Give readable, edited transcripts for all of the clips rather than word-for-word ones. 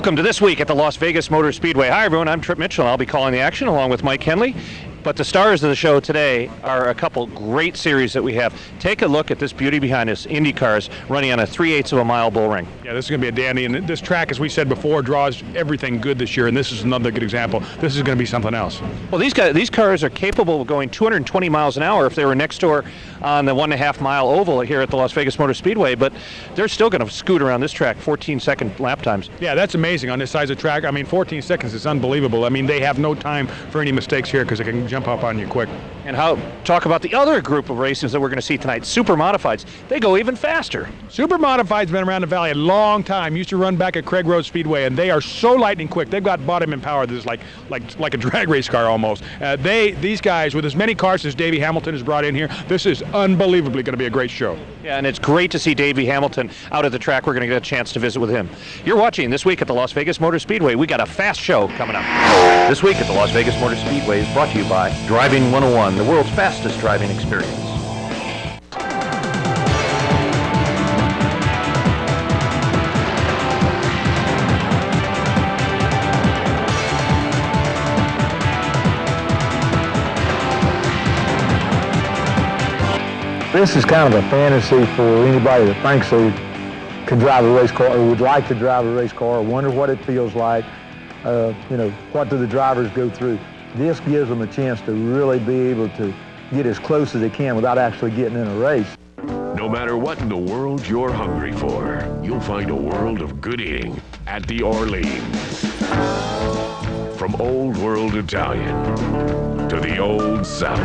Welcome to This Week at the Las Vegas Motor Speedway. Hi everyone, I'm Trip Mitchell and I'll be calling the action along with Mike Henley. But the stars of the show today are a couple great series that we have. Take a look at this beauty behind us, Indy cars running on a 3/8 of a mile bull ring. Yeah, this is going to be a dandy, and this track, as we said before, draws everything good this year, and this is another good example. This is going to be something else. Well, these cars are capable of going 220 miles an hour if they were next door on the 1.5 mile oval here at the Las Vegas Motor Speedway, but they're still going to scoot around this track 14-second lap times. Yeah, that's amazing on this size of track. I mean, 14 seconds is unbelievable. I mean, they have no time for any mistakes here because they can jump up on you quick. And talk about the other group of races that we're going to see tonight, Super Modifieds. They go even faster. Super Modified's been around the valley a long time. Used to run back at Craig Road Speedway, and they are so lightning quick. They've got bottom and power that is like a drag race car almost. These guys, with as many cars as Davey Hamilton has brought in here, this is unbelievably going to be a great show. Yeah, and it's great to see Davey Hamilton out at the track. We're going to get a chance to visit with him. You're watching This Week at the Las Vegas Motor Speedway. We got a fast show coming up. This Week at the Las Vegas Motor Speedway is brought to you by Driving 101, the world's fastest driving experience. This is kind of a fantasy for anybody that thinks they can drive a race car or would like to drive a race car or wonder what it feels like. What do the drivers go through? This gives them a chance to really be able to get as close as they can without actually getting in a race. No matter what in the world you're hungry for, you'll find a world of good eating at the Orleans. From old world Italian to the old South.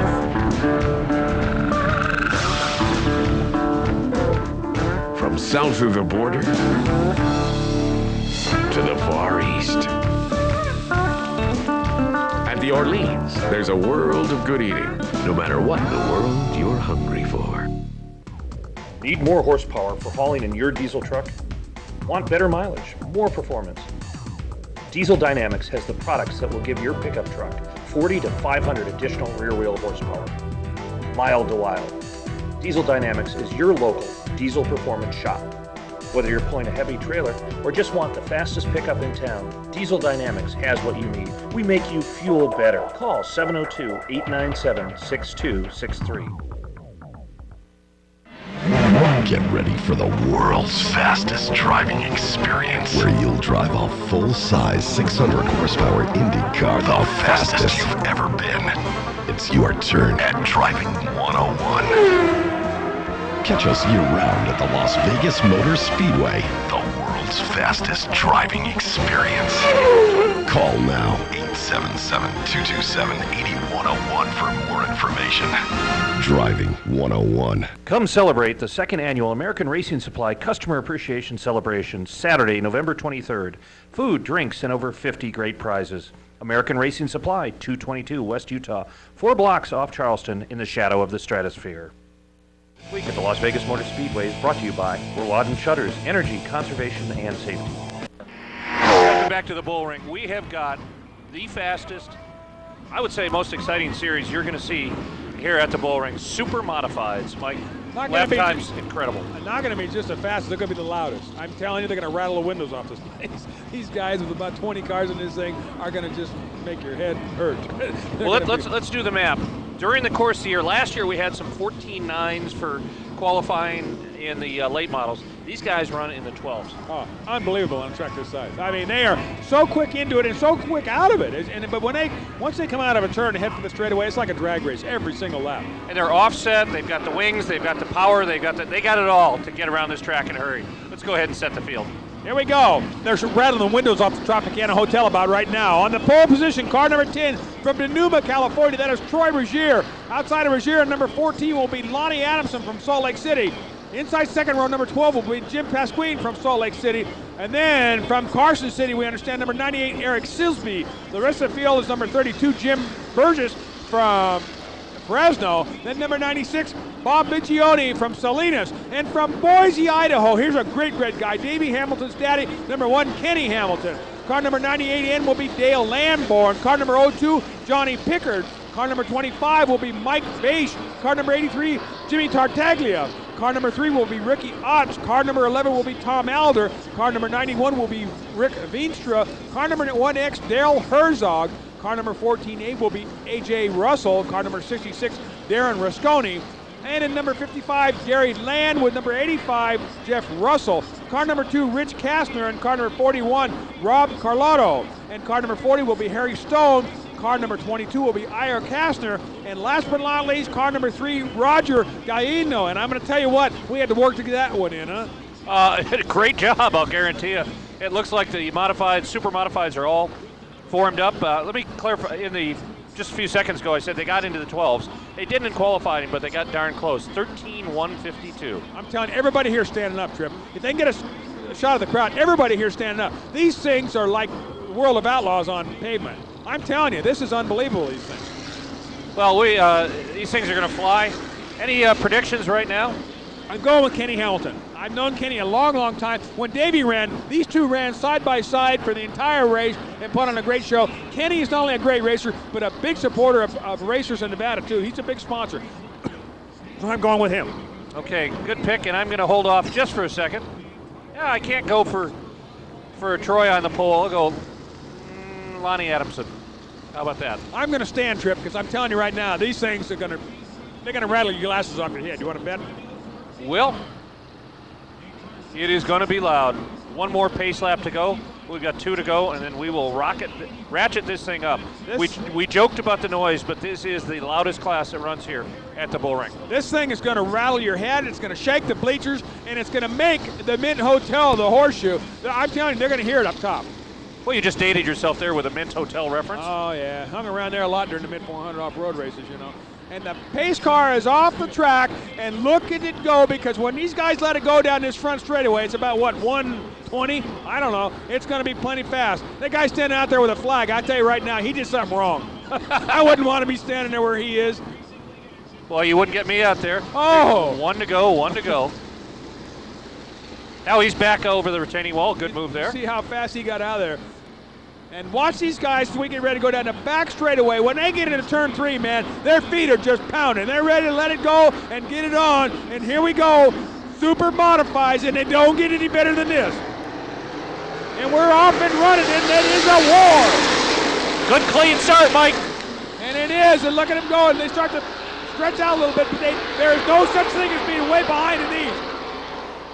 From south of the border to the Far East. At the Orleans, there's a world of good eating, no matter what in the world you're hungry for. Need more horsepower for hauling in your diesel truck? Want better mileage, more performance? Diesel Dynamics has the products that will give your pickup truck 40 to 500 additional rear-wheel horsepower. Mild to wild. Diesel Dynamics is your local diesel performance shop. Whether you're pulling a heavy trailer or just want the fastest pickup in town, Diesel Dynamics has what you need. We make you fuel better. Call 702-897-6263. Get ready for the world's fastest driving experience, where you'll drive a full-size 600 horsepower Indy car, the fastest you've ever been. It's your turn at Driving 101. Catch us year-round at the Las Vegas Motor Speedway, the world's fastest driving experience. Call now, 877-227-8101 for more information. Driving 101. Come celebrate the second annual American Racing Supply Customer Appreciation Celebration, Saturday, November 23rd. Food, drinks, and over 50 great prizes. American Racing Supply, 222 West Utah, 4 blocks off Charleston in the shadow of the stratosphere. This week at the Las Vegas Motor Speedway is brought to you by Warwadden Shutters, Energy, Conservation, and Safety. Welcome back to the bull ring. We have got the fastest, I would say most exciting series you're going to see here at the bull ring. Super Modifieds, Mike. Lap time's incredible. Not going to be just the fastest, they're going to be the loudest. I'm telling you, they're going to rattle the windows off this place. These guys with about 20 cars in this thing are going to just make your head hurt. Well, let's do the map. During the course of the year, last year we had some 14.9s for qualifying in the late models. These guys run in the 12s. Oh, unbelievable on a track this size. I mean, they are so quick into it and so quick out of it. But once they come out of a turn and head for the straightaway, it's like a drag race every single lap. And they're offset. They've got the wings. They've got the power. They got it all to get around this track in a hurry. Let's go ahead and set the field. Here we go. They're rattling the windows off the Tropicana Hotel about right now. On the pole position, car number 10 from Denuma, California. That is Troy Rogier. Outside of Rogier, number 14 will be Lonnie Adamson from Salt Lake City. Inside second row, number 12 will be Jim Pasquin from Salt Lake City. And then from Carson City, we understand number 98, Eric Silsby. The rest of the field is number 32, Jim Burgess from Fresno. Then number 96, Bob Biccioni from Salinas. And from Boise, Idaho, here's a great guy, Davey Hamilton's daddy, number 1, Kenny Hamilton. Car number 98 in will be Dale Lamborn. Car number 02, Johnny Pickard. Car number 25 will be Mike Bache. Car number 83, Jimmy Tartaglia. Car number 3 will be Ricky Ott. Car number 11 will be Tom Alder. Car number 91 will be Rick Veenstra. Car number 1X, Daryl Herzog. Car number 14A will be AJ Russell. Car number 66, Darren Rasconi. And in number 55, Gary Land, with number 85, Jeff Russell. Car number 2, Rich Kastner, and car number 41, Rob Carlotto. And car number 40 will be Harry Stone. Car number 22 will be Ira Kastner. And last but not least, car number 3, Roger Gaino. And I'm going to tell you what, we had to work to get that one in, huh? Great job, I'll guarantee you. It looks like the modified, super modifieds are all formed up. Let me clarify, just a few seconds ago I said they got into the 12s. They didn't in qualifying, but they got darn close. 13-152. I'm telling you, everybody here standing up, Trip. If they can get a shot of the crowd, everybody here standing up. These things are like World of Outlaws on pavement. I'm telling you, this is unbelievable, these things. Well, these things are going to fly. Any predictions right now? I'm going with Kenny Hamilton. I've known Kenny a long, long time. When Davey ran, these two ran side by side for the entire race and put on a great show. Kenny is not only a great racer, but a big supporter of racers in Nevada, too. He's a big sponsor. So I'm going with him. Okay, good pick, and I'm going to hold off just for a second. Yeah, I can't go for Troy on the pole. I'll go Lonnie Adamson. How about that? I'm going to stand, Trip, because I'm telling you right now, these things are they're going to rattle your glasses off your head. You want to bet? Well, it is going to be loud. One more pace lap to go. We've got 2 to go, and then we will ratchet this thing up. We joked about the noise, but this is the loudest class that runs here at the bull ring. This thing is going to rattle your head. It's going to shake the bleachers, and it's going to make the Mint Hotel the horseshoe. I'm telling you, they're going to hear it up top. Well, you just dated yourself there with a Mint Hotel reference. Oh, yeah. Hung around there a lot during the Mint 400 off-road races, you know. And the pace car is off the track, and look at it go, because when these guys let it go down this front straightaway, it's about, 120? I don't know. It's going to be plenty fast. That guy standing out there with a flag, I tell you right now, he did something wrong. I wouldn't want to be standing there where he is. Well, you wouldn't get me out there. Oh! 1 to go, 1 to go. Now he's back over the retaining wall. Good move there. See how fast he got out of there. And watch these guys as we get ready to go down the back straightaway. When they get into turn 3, man, their feet are just pounding. They're ready to let it go and get it on. And here we go. Super modifies, and they don't get any better than this. And we're off and running, and it is a war. Good clean start, Mike. And it is, and look at them going. They start to stretch out a little bit, but there is no such thing as being way behind in these.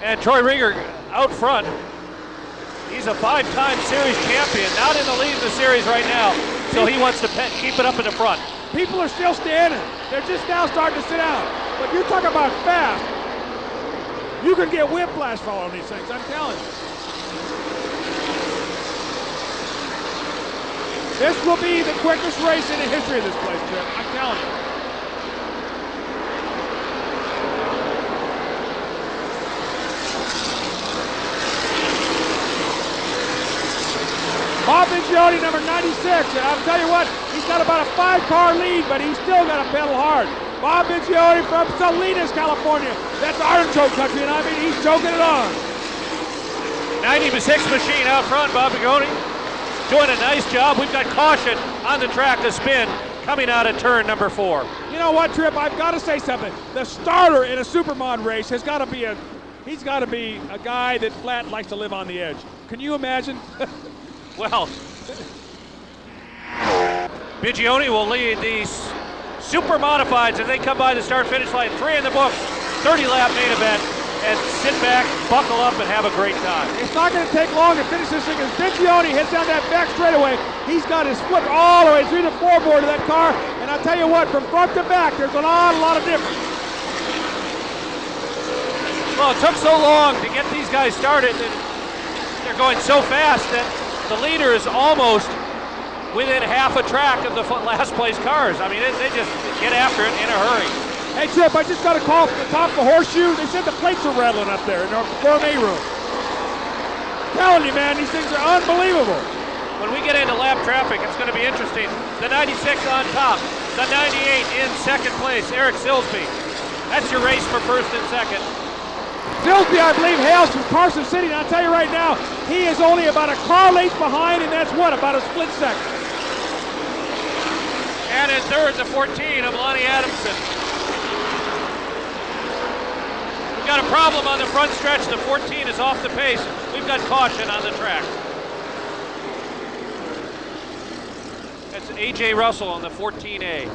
And Troy Ringer out front. He's a 5-time series champion, not in the lead in the series right now, so he wants to keep it up in the front. People are still standing. They're just now starting to sit down. But you're talking about fast. You can get whiplash following these things, I'm telling you. This will be the quickest race in the history of this place, Trip. I'm telling you. Bob Biggiotti, number 96, and I'll tell you what, he's got about a 5-car lead, but he's still got to pedal hard. Bob Biggiotti from Salinas, California. That's artichoke country, and I mean, he's choking it on. 96 machine out front, Bob Biggiotti doing a nice job. We've got caution on the track to spin coming out of turn number 4. You know what, Trip, I've got to say something. The starter in a supermod race has got to be he's got to be a guy that flat likes to live on the edge. Can you imagine? Well, Biggiotti will lead these super modifieds as they come by the start-finish line. 3 in the book, 30-lap main event, and sit back, buckle up, and have a great time. It's not going to take long to finish this thing as Biggiotti hits down that back straightaway. He's got his foot all the way through the floorboard of that car, and I'll tell you what, from front to back, there's a lot of difference. Well, it took so long to get these guys started, and they're going so fast that the leader is almost within half a track of the last place cars. I mean, they just get after it in a hurry. Hey, Chip, I just got a call from the top of the horseshoe. They said the plates are rattling up there in our gourmet room. I'm telling you, man, these things are unbelievable. When we get into lap traffic, it's going to be interesting. The 96 on top, the 98 in second place, Eric Silsby. That's your race for first and second. Silsby, I believe, hails from Carson City, and I'll tell you right now, he is only about a car length behind, and that's what, about a split second. And in third, the 14 of Lonnie Adamson. got a problem on the front stretch. The 14 is off the pace. We've got caution on the track. That's A.J. Russell on the 14A.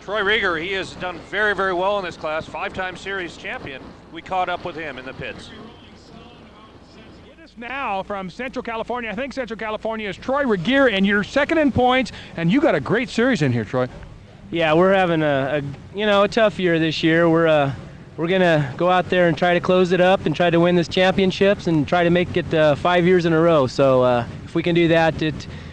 Troy Rieger, he has done very, very well in this class. 5-time series champion. We caught up with him in the pits. With us now from Central California, I think Central California, is Troy Rieger, and you're second in points, and you got a great series in here, Troy. Yeah, we're having a tough year this year. We're gonna go out there and try to close it up and try to win this championships and try to make it 5 years in a row. So if we can do that,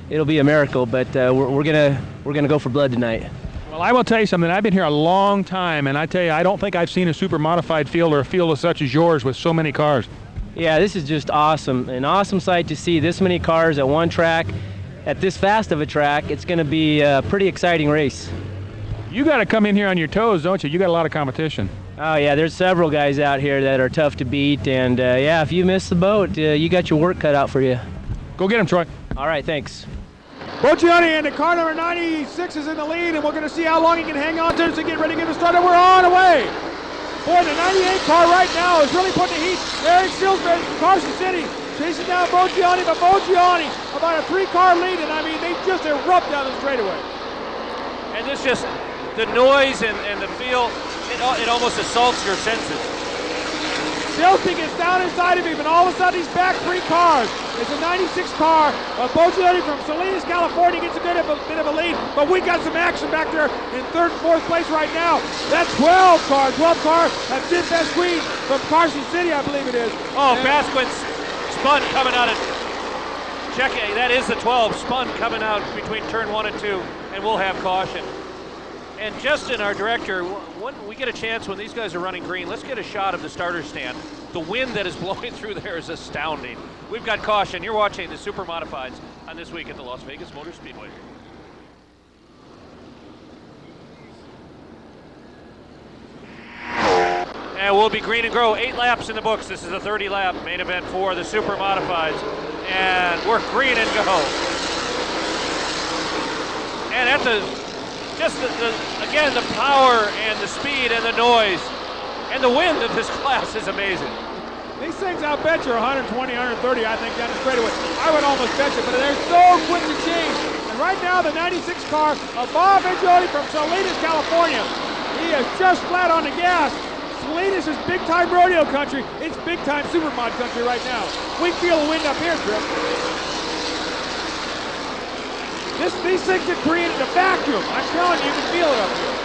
it'll be a miracle. But we're gonna go for blood tonight. Well, I will tell you something. I've been here a long time, and I tell you, I don't think I've seen a super modified field or a field as such as yours with so many cars. Yeah, this is just awesome. An awesome sight to see this many cars at one track, at this fast of a track. It's gonna be a pretty exciting race. You got to come in here on your toes, don't you? You got a lot of competition. Oh yeah, there's several guys out here that are tough to beat, and yeah, if you miss the boat, you got your work cut out for you. Go get him, Troy. All right, thanks. Boccioni and the car number 96 is in the lead, and we're going to see how long he can hang on to to get ready to get the start, and we're on away. Boy, the 98 car right now is really putting the heat. Eric Silsberg from Carson City chasing down Boccioni, but Boccioni about a 3-car lead, and I mean, they just erupt down the straightaway. And this just, the noise and the feel, it almost assaults your senses. Silsby gets down inside of him, and all of a sudden he's back 3 cars. It's a 96 car. Boccioni from Salinas, California gets a bit of a lead, but we got some action back there in 3rd and 4th place right now. That's 12 car. That's Jim Pasquin from Carson City, I believe it is. Oh, Pasquin's spun coming out of, check it, that is the 12, spun coming out between turn 1 and 2, and we'll have caution. And Justin, our director, when we get a chance when these guys are running green, let's get a shot of the starter stand. The wind that is blowing through there is astounding. We've got caution. You're watching the Super Modifieds on This Week at the Las Vegas Motor Speedway. And we'll be green and grow. 8 laps in the books. This is a 30 lap main event for the Super Modifieds. And we're green and go. And at again, the power and the speed and the noise and the wind of this class is amazing. These things, I'll bet you, 120, 130, I think, down the straightaway. I would almost bet you, but they're so quick to change. And right now, the 96 car of Bob Viggioli from Salinas, California. He is just flat on the gas. Salinas is big-time rodeo country. It's big-time supermod country right now. We feel the wind up here, Trip. These things are created a vacuum. I'm telling you, you can feel it up here.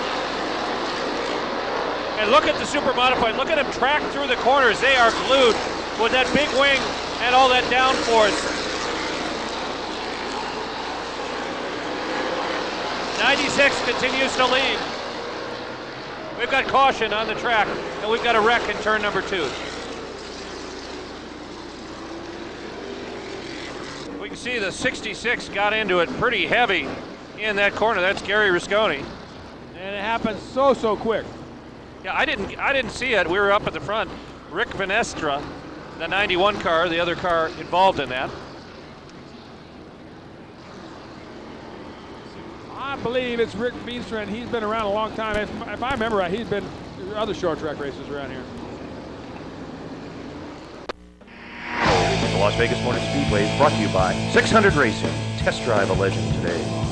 And look at the Super Modified. Look at them track through the corners. They are glued with that big wing and all that downforce. 96 continues to lead. We've got caution on the track, and we've got a wreck in turn number 2. We can see the 66 got into it pretty heavy in that corner. That's Gary Risconi. And it happens so quick. Yeah, I didn't see it. We were up at the front. Rick Venestra, the 91 car, the other car involved in that. I believe it's Rick Veenstra, and he's been around a long time. If I remember right, he's been other short track races around here. The Las Vegas Motor Speedway is brought to you by 600 Racing. Test drive a legend today.